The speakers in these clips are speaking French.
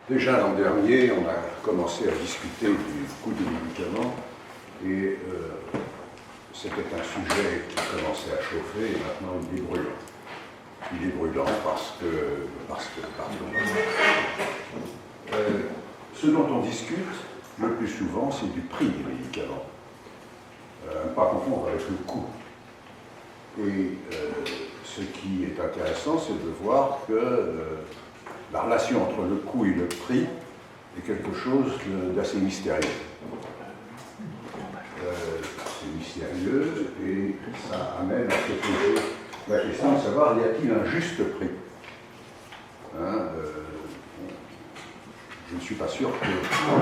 Déjà l'an dernier, on a commencé à discuter du coût des médicaments et c'était un sujet qui commençait à chauffer et maintenant il est brûlant. Il est brûlant parce que ce dont on discute le plus souvent, c'est du prix des médicaments. Ne pas confondre avec le coût. Et ce qui est intéressant, c'est de voir que la relation entre le coût et le prix est quelque chose d'assez mystérieux. C'est mystérieux et ça amène à se poser la question de savoir, y a-t-il un juste prix? Je ne suis pas sûr que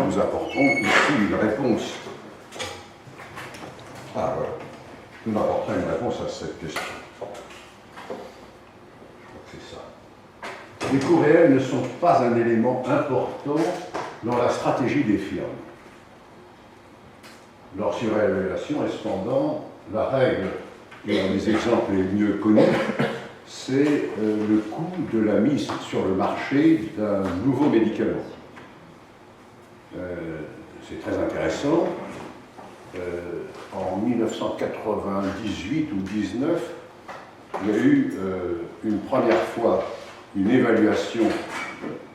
nous apporterons ici une réponse. Ah voilà, nous apporterons une réponse à cette question. C'est ça. Les coûts réels ne sont pas un élément important dans la stratégie des firmes. Leur surévaluation est cependant la règle, et un des exemples les mieux connus, c'est le coût de la mise sur le marché d'un nouveau médicament. C'est très intéressant. En 1998 ou 19, il y a eu une première fois une évaluation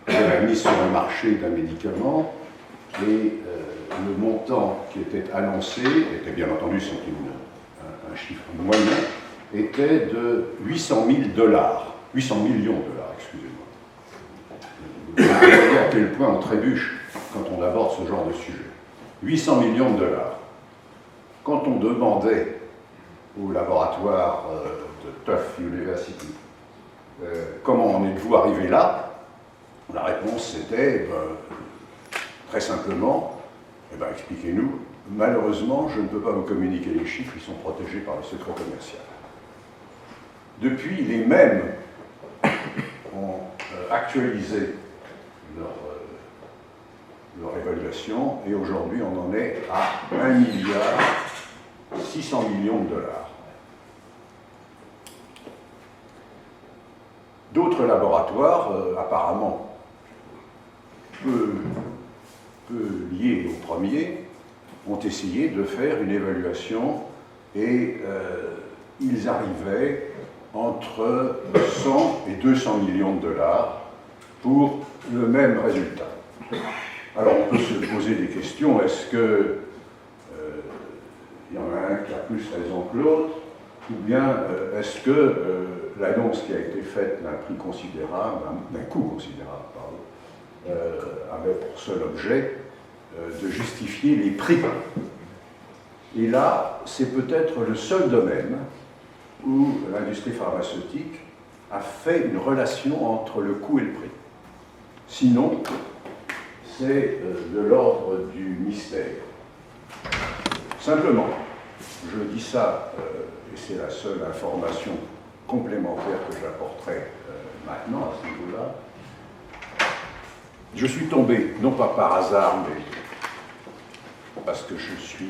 de la mise sur le marché d'un médicament et le montant qui était annoncé, était bien entendu c'est un chiffre moyen, était de 800 000 dollars, 800 millions de dollars, excusez-moi. Vous voyez à quel point on trébuche quand on aborde ce genre de sujet. 800 millions de dollars. Quand on demandait au laboratoire de Tufts University comment en êtes-vous arrivé là, la réponse c'était très simplement, expliquez-nous, malheureusement je ne peux pas vous communiquer les chiffres, ils sont protégés par le secret commercial. Depuis, les mêmes ont actualisé leur évaluation et aujourd'hui on en est à 1 milliard 600 millions de dollars. D'autres laboratoires, apparemment peu liés au premier, ont essayé de faire une évaluation et ils arrivaient entre 100 et 200 millions de dollars pour le même résultat. Alors on peut se poser des questions, est-ce que il y en a un qui a plus raison que l'autre, ou bien est-ce que l'annonce qui a été faite d'un prix considérable, d'un coût considérable, avait pour seul objet de justifier les prix. Et là, c'est peut-être le seul domaine où l'industrie pharmaceutique a fait une relation entre le coût et le prix. Sinon, c'est de l'ordre du mystère. Simplement, je dis ça, et c'est la seule information complémentaire que j'apporterai maintenant à ce niveau-là. Je suis tombé, non pas par hasard, mais parce que je suis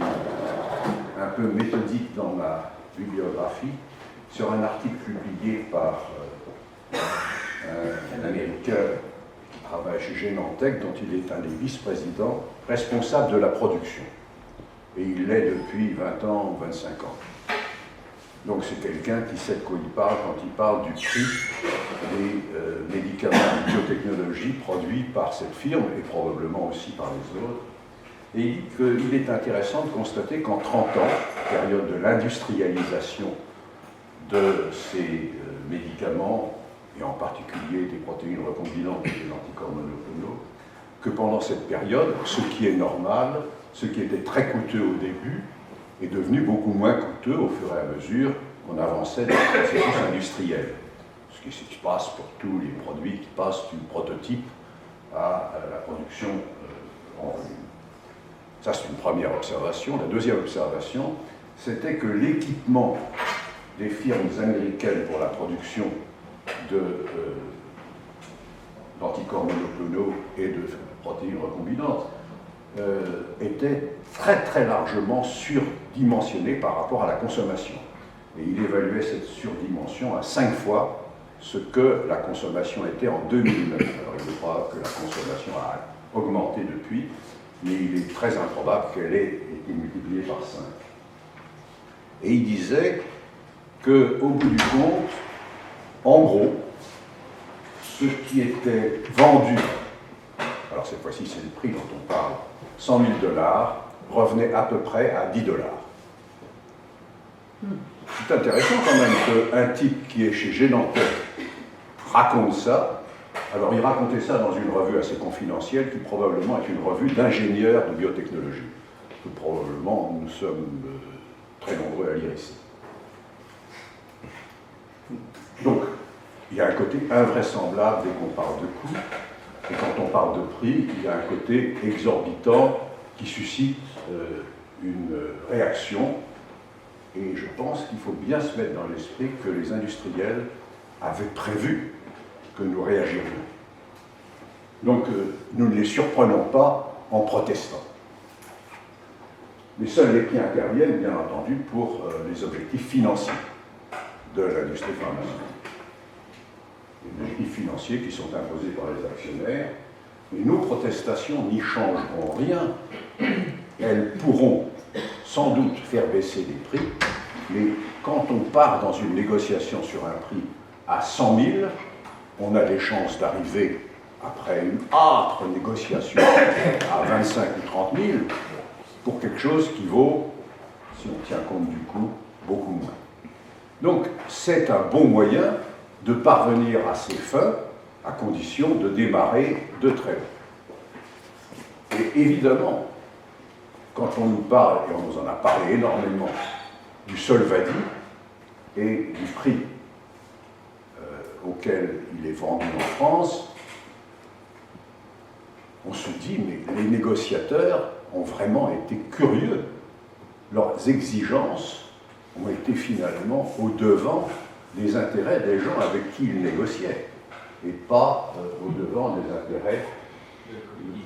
un peu méthodique dans ma bibliographie, sur un article publié par un Américain qui travaille chez Genentech, dont il est un des vice-présidents responsables de la production. Et il l'est depuis 20 ans ou 25 ans. Donc c'est quelqu'un qui sait de quoi il parle quand il parle du prix des médicaments de biotechnologie produits par cette firme et probablement aussi par les autres. Et il dit qu'il est intéressant de constater qu'en 30 ans, période de l'industrialisation de ces médicaments, et en particulier des protéines recombinantes et des anticorps monoclonaux, que pendant cette période, ce qui est normal, ce qui était très coûteux au début, est devenu beaucoup moins coûteux au fur et à mesure qu'on avançait dans le processus industriel. Ce qui se passe pour tous les produits qui passent du prototype à la production en volume. Ça, c'est une première observation. La deuxième observation, c'était que l'équipement des firmes américaines pour la production d'anticorps monoclonaux et de protéines recombinantes était très très largement surdimensionné par rapport à la consommation. Et il évaluait cette surdimension à 5 fois ce que la consommation était en 2009. Alors il est probable que la consommation a augmenté depuis, mais il est très improbable qu'elle ait été multipliée par 5. Et il disait qu'au bout du compte, en gros, ce qui était vendu, alors cette fois-ci c'est le prix dont on parle, 100 000 $, revenait à peu près à 10 $. C'est intéressant quand même qu'un type qui est chez Genentech raconte ça. Alors il racontait ça dans une revue assez confidentielle qui probablement est une revue d'ingénieurs de biotechnologie. Que probablement nous sommes très nombreux à lire ici. Donc il y a un côté invraisemblable dès qu'on parle de coûts, et quand on parle de prix, il y a un côté exorbitant qui suscite une réaction. Et je pense qu'il faut bien se mettre dans l'esprit que les industriels avaient prévu que nous réagirions. Donc, nous ne les surprenons pas en protestant. Mais seuls les prix interviennent, bien entendu, pour les objectifs financiers de l'industrie pharmaceutique. Les objectifs financiers qui sont imposés par les actionnaires. Et nos protestations n'y changeront rien. Elles pourront sans doute faire baisser les prix, mais quand on part dans une négociation sur un prix à 100 000, on a des chances d'arriver, après une âpre négociation, à 25 ou 30 000, pour quelque chose qui vaut, si on tient compte du coût, beaucoup moins. Donc, c'est un bon moyen de parvenir à ces fins, à condition de démarrer de très haut. Et évidemment, quand on nous parle, et on nous en a parlé énormément, du Solvadi et du prix auquel il est vendu en France, on se dit, mais les négociateurs ont vraiment été curieux. Leurs exigences ont été finalement au-devant des intérêts des gens avec qui ils négociaient, et pas au-devant des intérêts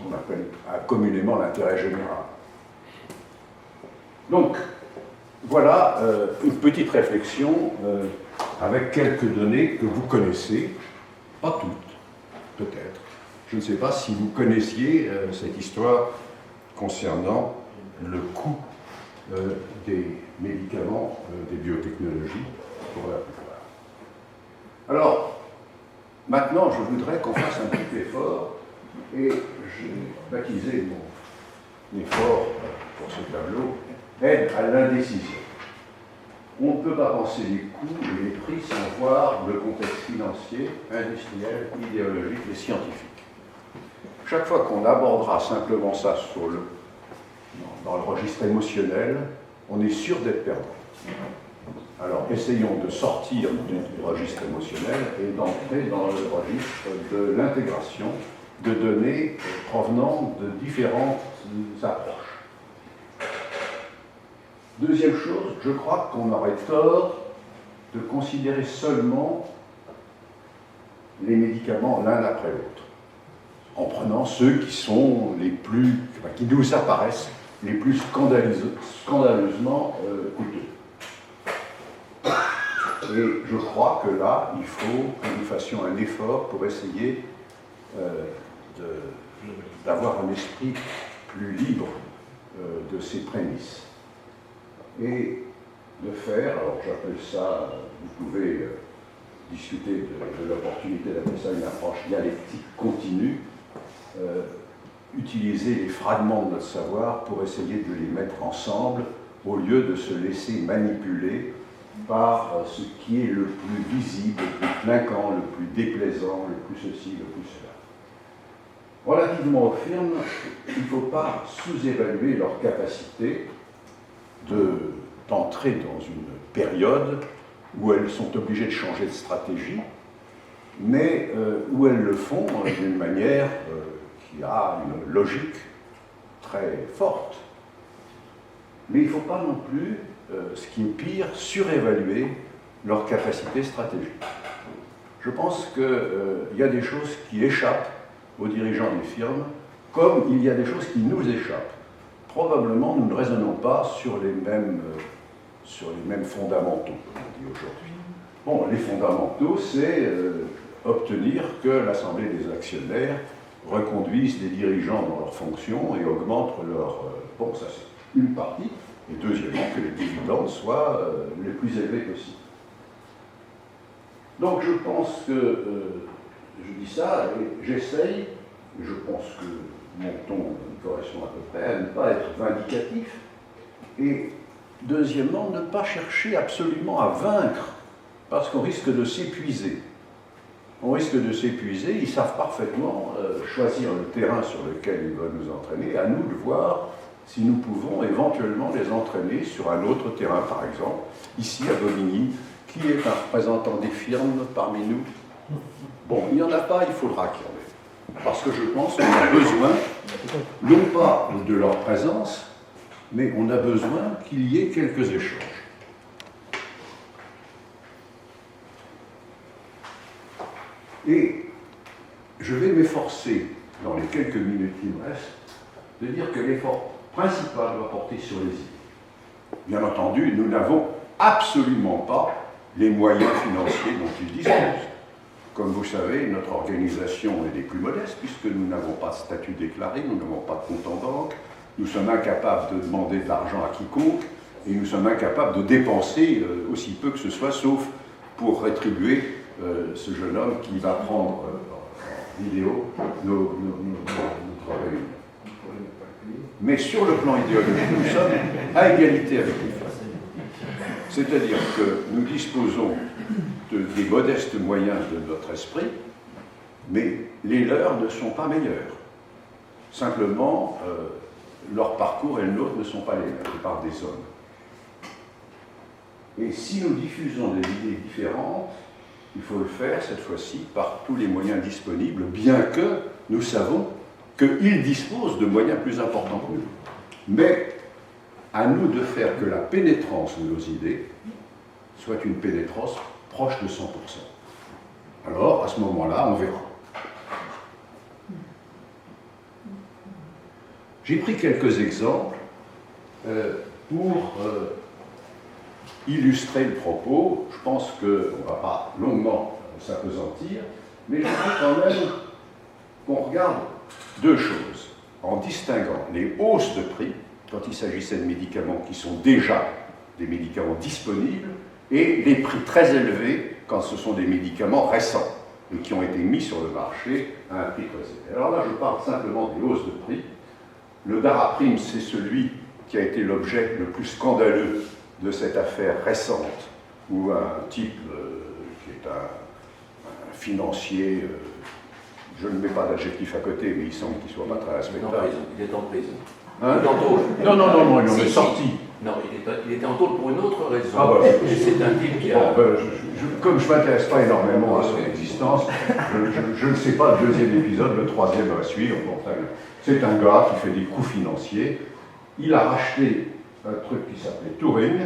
qu'on appelle communément l'intérêt général. Donc, voilà une petite réflexion avec quelques données que vous connaissez, pas toutes, peut-être. Je ne sais pas si vous connaissiez cette histoire concernant le coût des médicaments, des biotechnologies, pour la plupart. Alors, maintenant, je voudrais qu'on fasse un petit effort, et j'ai baptisé mon effort pour ce tableau aide à l'indécision. On ne peut pas penser les coûts et les prix sans voir le contexte financier, industriel, idéologique et scientifique. Chaque fois qu'on abordera simplement ça dans le registre émotionnel, on est sûr d'être perdant. Alors essayons de sortir du registre émotionnel et d'entrer dans le registre de l'intégration de données provenant de différentes approches. Deuxième chose, je crois qu'on aurait tort de considérer seulement les médicaments l'un après l'autre, en prenant ceux qui sont les plus, qui nous apparaissent les plus scandaleusement coûteux. Et je crois que là, il faut que nous fassions un effort pour essayer d'avoir un esprit plus libre de ces prémices. Et de faire, alors j'appelle ça, vous pouvez discuter de l'opportunité d'appeler ça une approche dialectique continue, utiliser les fragments de notre savoir pour essayer de les mettre ensemble au lieu de se laisser manipuler par ce qui est le plus visible, le plus clinquant, le plus déplaisant, le plus ceci, le plus cela. Relativement aux firmes, il ne faut pas sous-évaluer leur capacité d'entrer dans une période où elles sont obligées de changer de stratégie, mais où elles le font d'une manière qui a une logique très forte. Mais il ne faut pas non plus, ce qui est pire, surévaluer leur capacité stratégique. Je pense qu'il y a des choses qui échappent aux dirigeants des firmes, comme il y a des choses qui nous échappent. Probablement, nous ne raisonnons pas sur les mêmes fondamentaux, comme on dit aujourd'hui. Bon, les fondamentaux, c'est obtenir que l'Assemblée des actionnaires reconduise les dirigeants dans leurs fonctions et augmente leur... bon, ça c'est une partie. Et deuxièmement, que les dividendes soient les plus élevés possibles. Donc je pense que, je dis ça et j'essaye, je pense que mon ton correspond à peu près, à ne pas être vindicatif. Et deuxièmement, ne pas chercher absolument à vaincre, parce qu'on risque de s'épuiser. On risque de s'épuiser, ils savent parfaitement choisir le terrain sur lequel ils veulent nous entraîner, à nous de voir si nous pouvons éventuellement les entraîner sur un autre terrain, par exemple, ici à Bobigny. Qui est un représentant des firmes parmi nous? Bon, il n'y en a pas, il faudra qu'il y en ait. Parce que je pense qu'on a besoin, non pas de leur présence, mais on a besoin qu'il y ait quelques échanges. Et je vais m'efforcer, dans les quelques minutes qui me restent, de dire que l'effort principal doit porter sur les idées. Bien entendu, nous n'avons absolument pas les moyens financiers dont ils disposent. Comme vous savez, notre organisation est des plus modestes, puisque nous n'avons pas de statut déclaré, nous n'avons pas de compte en banque, nous sommes incapables de demander de l'argent à quiconque, et nous sommes incapables de dépenser aussi peu que ce soit, sauf pour rétribuer ce jeune homme qui va prendre en vidéo notre réunion. Mais sur le plan idéologique, nous sommes à égalité avec les femmes. C'est-à-dire que nous disposons des modestes moyens de notre esprit, mais les leurs ne sont pas meilleurs. Simplement, leur parcours et le nôtre ne sont pas les mêmes, la plupart des hommes. Et si nous diffusons des idées différentes, il faut le faire cette fois-ci par tous les moyens disponibles, bien que nous savons qu'ils disposent de moyens plus importants que nous. Mais à nous de faire que la pénétrance de nos idées soit une pénétrance proche de 100%. Alors, à ce moment-là, on verra. J'ai pris quelques exemples pour illustrer le propos. Je pense qu'on ne va pas longuement s'appesantir, mais je voudrais quand même qu'on regarde deux choses, en distinguant les hausses de prix, quand il s'agissait de médicaments qui sont déjà des médicaments disponibles, et les prix très élevés quand ce sont des médicaments récents et qui ont été mis sur le marché à un prix très élevé. Alors là, je parle simplement des hausses de prix. Le Daraprim, c'est celui qui a été l'objet le plus scandaleux de cette affaire récente, où un type qui est un financier, je ne mets pas d'adjectif à côté, mais il semble qu'il ne soit pas très respectable. Il est en prison. Hein? Non, il en est sorti. Non, il était en taule pour une autre raison. Ah bah, c'est un type qui a... Bon, comme je ne m'intéresse pas énormément à son existence, je ne sais pas le deuxième épisode, le troisième va suivre. Bon, c'est un gars qui fait des coups financiers. Il a racheté un truc qui s'appelait Touring,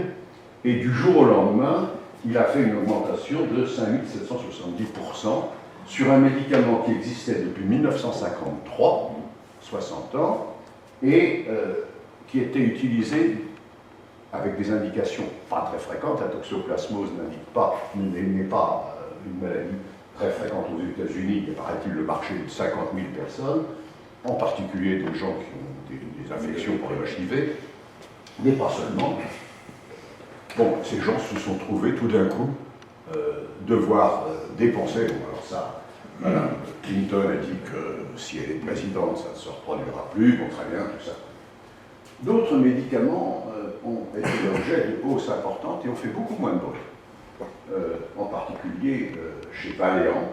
et du jour au lendemain, il a fait une augmentation de 5770% sur un médicament qui existait depuis 1953, 60 ans, et qui était utilisé avec des indications pas très fréquentes. La toxoplasmose n'est pas une maladie très fréquente aux États-Unis. Il y a, paraît-il, le marché de 50 000 personnes, en particulier des gens qui ont des affections pour le HIV, mais pas seulement. Bon, ces gens se sont trouvés tout d'un coup devoir dépenser. Bon, alors ça, Mme Clinton a dit que si elle est présidente, ça ne se reproduira plus. Bon, très bien, tout ça. D'autres médicaments ont été l'objet de hausses importantes et ont fait beaucoup moins de bruit. En particulier chez Valéant.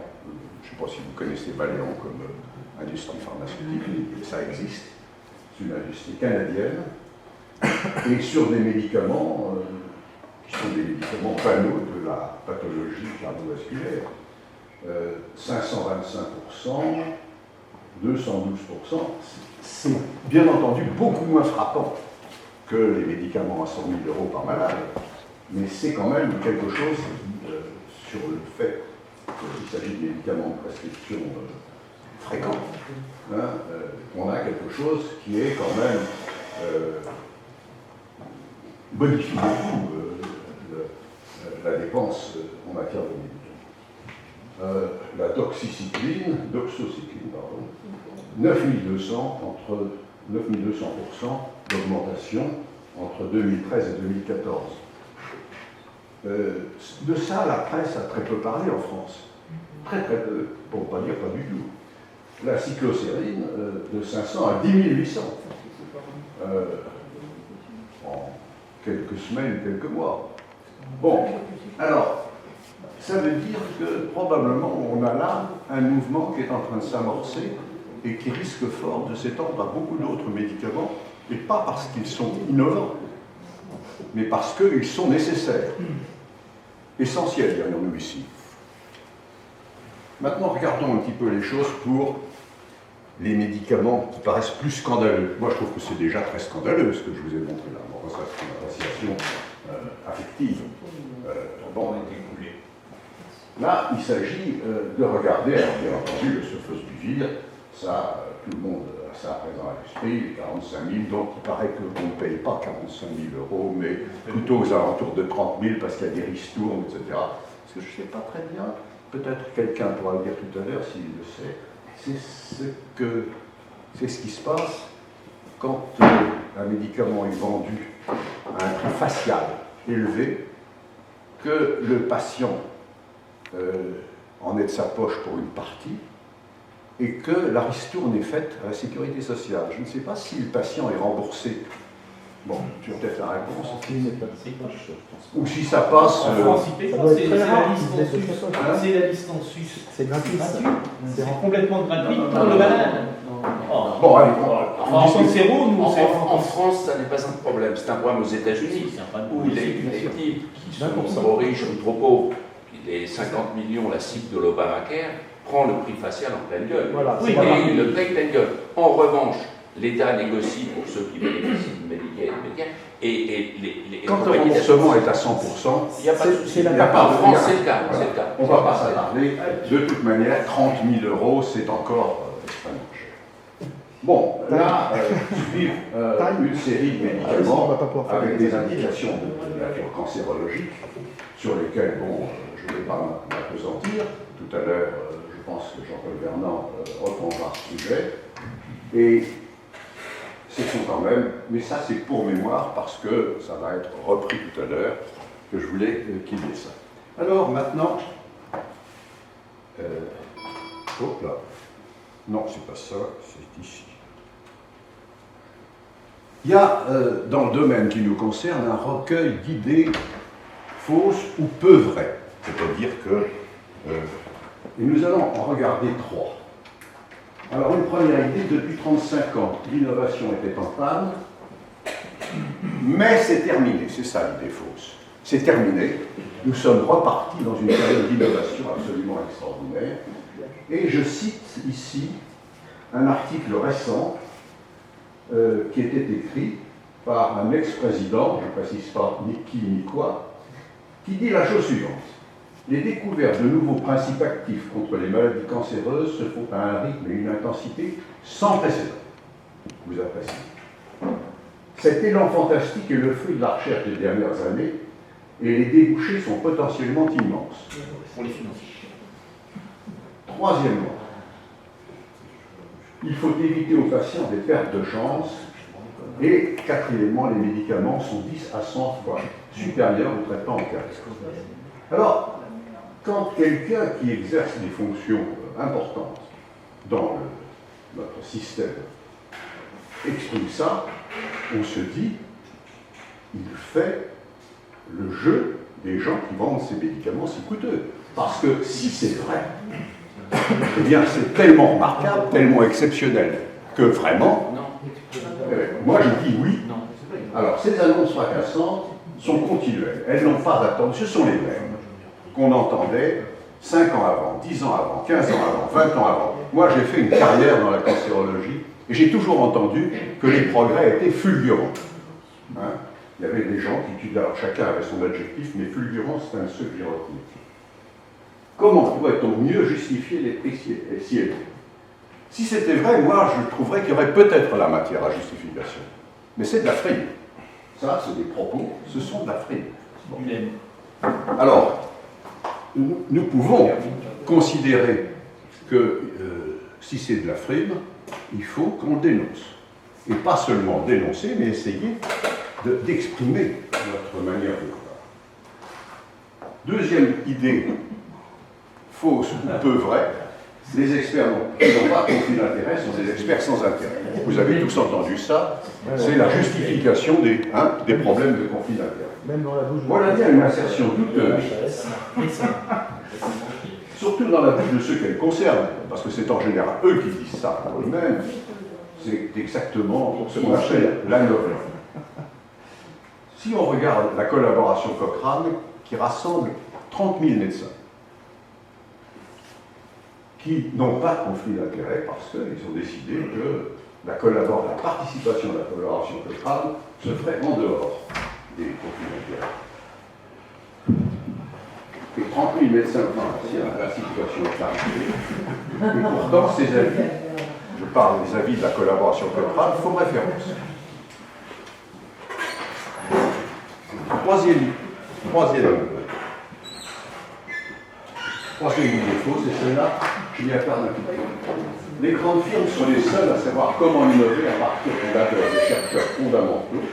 Je ne sais pas si vous connaissez Valéant comme industrie pharmaceutique, mais ça existe. C'est une industrie canadienne. Et sur des médicaments qui sont des médicaments panneaux de la pathologie cardiovasculaire, 525%, 212%, c'est bien entendu beaucoup moins frappant que les médicaments à 100 000 € par malade, mais c'est quand même quelque chose sur le fait qu'il s'agit de médicaments de prescription fréquente. On a quelque chose qui est quand même modifie beaucoup la dépense en matière de médicaments. La doxycycline, pardon, 9200 entre 9200% d'augmentation entre 2013 et 2014. De ça, la presse a très peu parlé en France. Très peu, pour ne pas dire pas du tout. La cyclocérine, de 500 à 10 800. En quelques semaines, quelques mois. Bon, alors, ça veut dire que probablement on a là un mouvement qui est en train de s'amorcer et qui risque fort de s'étendre à beaucoup d'autres médicaments, et pas parce qu'ils sont innovants, mais parce qu'ils sont nécessaires. Essentiels, dirions-nous ici. Maintenant, regardons un petit peu les choses pour les médicaments qui paraissent plus scandaleux. Moi, je trouve que c'est déjà très scandaleux ce que je vous ai montré là. Bon, ça, c'est une appréciation affective. Bon, là, il s'agit de regarder, alors bien entendu, le sulfosbuvir, ça, tout le monde a ça présent à l'esprit, 45 000, donc il paraît qu'on ne paye pas 45 000 euros, mais plutôt aux alentours de 30 000 parce qu'il y a des ristournes, etc. Parce que je ne sais pas très bien, peut-être quelqu'un pourra le dire tout à l'heure s'il le sait, c'est ce qui se passe quand un médicament est vendu à un prix facial élevé, que le patient en est de sa poche pour une partie, et que la ristourne est faite à la sécurité sociale. Je ne sais pas si le patient est remboursé. Bon, tu as peut-être la réponse. Ou si ça passe... En France, c'est la liste en sus. C'est gratuit. C'est complètement gratuit pour le malade. Bon, allez. En France, ça n'est pas un problème. C'est un problème aux États-Unis, où les types qui sont trop riches ou trop pauvres, les 50 millions, la cible de l'Obamacare, prend le prix facial en pleine gueule. Voilà, oui, et il le paye en pleine gueule. En revanche, l'État négocie pour ceux qui bénéficient de Medicare et les quand le remboursement est à 100%, il n'y a pas de souci. En France, c'est le cas. On ne va pas s'attarder. De toute manière, 30 000 euros, c'est encore extrêmement cher. Bon, là, suivent une série de médicaments avec des indications de nature cancérologique sur lesquelles, bon, je ne vais pas m'appesantir. Tout à l'heure, je pense que Jean-Paul Vernant reprendra ce sujet. Et ce sont quand même, mais ça c'est pour mémoire parce que ça va être repris tout à l'heure, que je voulais qu'il y ait ça. Alors maintenant, hop là, non c'est pas ça, c'est ici. Il y a dans le domaine qui nous concerne un recueil d'idées fausses ou peu vraies, c'est-à-dire que et nous allons en regarder trois. Alors, une première idée, depuis 35 ans, l'innovation était en panne, mais c'est terminé, c'est ça l'idée fausse. C'est terminé, nous sommes repartis dans une période d'innovation absolument extraordinaire, et je cite ici un article récent qui était écrit par un ex-président, je ne précise pas ni qui ni quoi, qui dit la chose suivante. Les découvertes de nouveaux principes actifs contre les maladies cancéreuses se font à un rythme et une intensité sans précédent. Vous appréciez. Cet élan fantastique est le fruit de la recherche des dernières années et les débouchés sont potentiellement immenses. Pour les financiers. Troisièmement, il faut éviter aux patients des pertes de chance. Et quatrièmement, les médicaments sont 10 à 100 fois supérieurs au traitement en cas. Alors, quand quelqu'un qui exerce des fonctions importantes dans notre système exprime ça, on se dit, il fait le jeu des gens qui vendent ces médicaments si coûteux. Parce que si c'est vrai, eh bien c'est tellement remarquable, tellement exceptionnel, que vraiment, moi je dis oui. Alors ces annonces fracassantes sont continuelles, elles n'ont pas d'attente, ce sont les mêmes qu'on entendait 5 ans avant, 10 ans avant, 15 ans avant, 20 ans avant. Moi j'ai fait une carrière dans la cancérologie et j'ai toujours entendu que les progrès étaient fulgurants. Hein? Il y avait des gens qui étudiaient, alors chacun avait son adjectif, mais fulgurant c'est un de ceux que j'ai retenu. Comment pourrait-on mieux justifier les prix si élevés? Si c'était vrai, moi je trouverais qu'il y aurait peut-être la matière à justification. Mais c'est de la frime. Ça, c'est des propos, ce sont de la frime. Bon. Alors, nous pouvons considérer que si c'est de la frime, il faut qu'on dénonce. Et pas seulement dénoncer, mais essayer d'exprimer notre manière de voir. Deuxième idée, fausse ou peu vraie, les experts qui n'ont pas conflit d'intérêt sont des experts sans intérêt. Vous avez tous entendu ça, c'est la justification des problèmes de conflit d'intérêt. Voilà bien une assertion douteuse, surtout dans la bouche de ceux qu'elle concerne, parce que c'est en général eux qui disent ça pour eux-mêmes. C'est exactement ce qu'on appelle la novelle. Si on regarde la collaboration Cochrane, qui rassemble 30 000 médecins, qui n'ont pas de conflit d'intérêt parce qu'ils ont décidé que la participation à la collaboration Cochrane se ferait en dehors des conflits d'intérêt. Et 30 000 médecins pharmaciens, la situation est arrivée. Et pourtant, ces avis, je parle des avis de la collaboration Cochrane, font référence. Troisième idée fausse, c'est celle-là qui y incarne un petit peu. Les grandes firmes sont les seules à savoir comment innover à partir de chercheurs fondamentaux.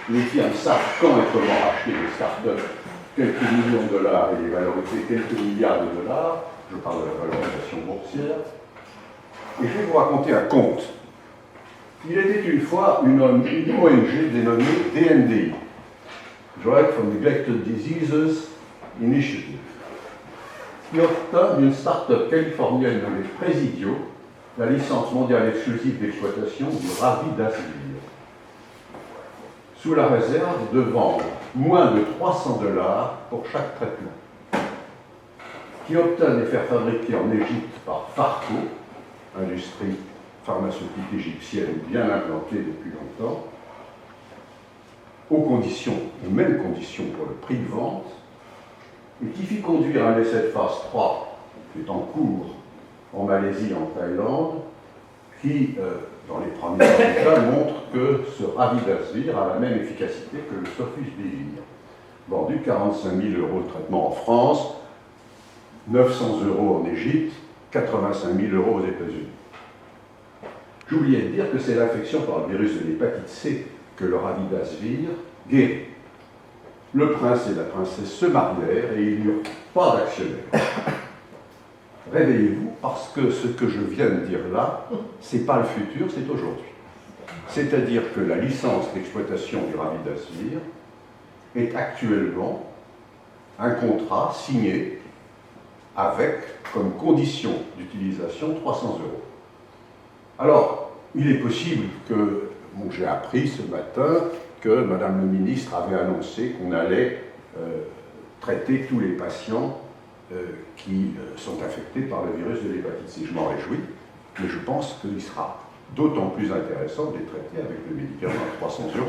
Les firmes savent quand et comment acheter des startups, quelques millions de dollars et les valoriser quelques milliards de dollars. Je parle de la valorisation boursière. Et je vais vous raconter un conte. Il était une fois une ONG dénommée DNDI, Drug from Neglected Diseases Initiative, qui obtint d'une start-up californienne nommée Presidio la licence mondiale exclusive d'exploitation du Ravidasvir, sous la réserve de vendre moins de 300 $ pour chaque traitement, qui obtint de les faire fabriquer en Égypte par Farco, industrie pharmaceutique égyptienne bien implantée depuis longtemps, aux mêmes conditions pour le prix de vente, et qui fit conduire un essai de phase 3 qui est en cours en Malaisie et en Thaïlande, qui, dans les premiers résultats, montre que ce Ravidasvir a la même efficacité que le Sofosbuvir, vendu 45 000 € de traitement en France, 900 € en Égypte, 85 000 € aux États-Unis. J'oubliais de dire que c'est l'infection par le virus de l'hépatite C que le Ravidasvir guérit. Le prince et la princesse se marièrent et il n'y eut pas d'actionnaire. Réveillez-vous, parce que ce que je viens de dire là, c'est pas le futur, c'est aujourd'hui. C'est-à-dire que la licence d'exploitation du Ravidasvir est actuellement un contrat signé avec, comme condition d'utilisation, 300 €. Alors, il est possible que, j'ai appris ce matin que Madame le ministre avait annoncé qu'on allait traiter tous les patients qui sont infectés par le virus de l'hépatite C. Je m'en réjouis, mais je pense qu'il sera d'autant plus intéressant de les traiter avec le médicament à 300 €.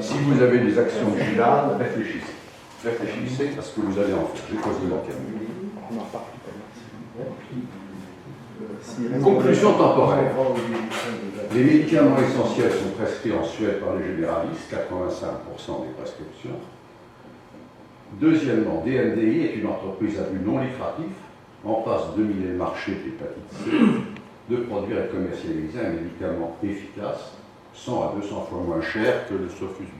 Si vous avez des actions de Gilard, réfléchissez. Réfléchissez à ce que vous allez en faire. J'ai quasiment terminé. Conclusion temporaire. Les médicaments essentiels sont prescrits en Suède par les généralistes, 85% des prescriptions. Deuxièmement, DNDI est une entreprise à but non lucratif, en passe de dominer le marché de l'hépatite C, de produire et de commercialiser un médicament efficace, 100 à 200 fois moins cher que le Sofosbuvir.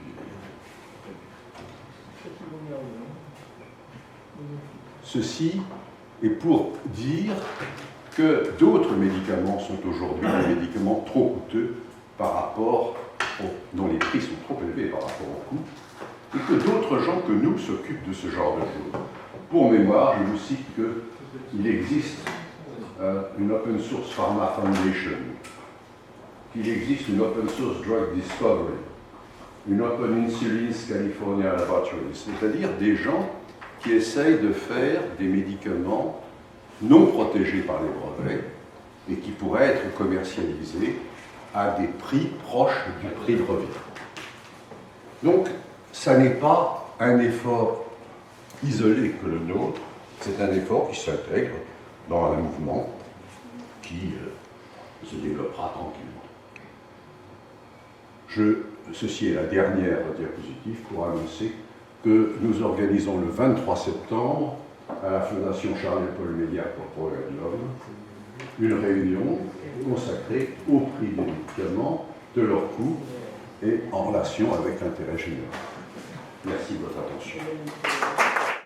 Ceci est pour dire que d'autres médicaments sont aujourd'hui des médicaments trop coûteux dont les prix sont trop élevés par rapport au coût, et que d'autres gens que nous s'occupent de ce genre de choses. Pour mémoire, je vous cite qu'il existe une Open Source Pharma Foundation, qu'il existe une Open Source Drug Discovery, une Open Insulins California Laboratories, c'est-à-dire des gens qui essayent de faire des médicaments non protégés par les brevets et qui pourraient être commercialisés à des prix proches du prix de revient. Donc, ça n'est pas un effort isolé que le nôtre, c'est un effort qui s'intègre dans un mouvement qui se développera tranquillement. Ceci est la dernière diapositive pour annoncer que nous organisons le 23 septembre à la Fondation Charles et Paul Médiac pour Progrès de l'Homme une réunion consacrée au prix des médicaments, de leur coût et en relation avec l'intérêt général. Merci de votre attention.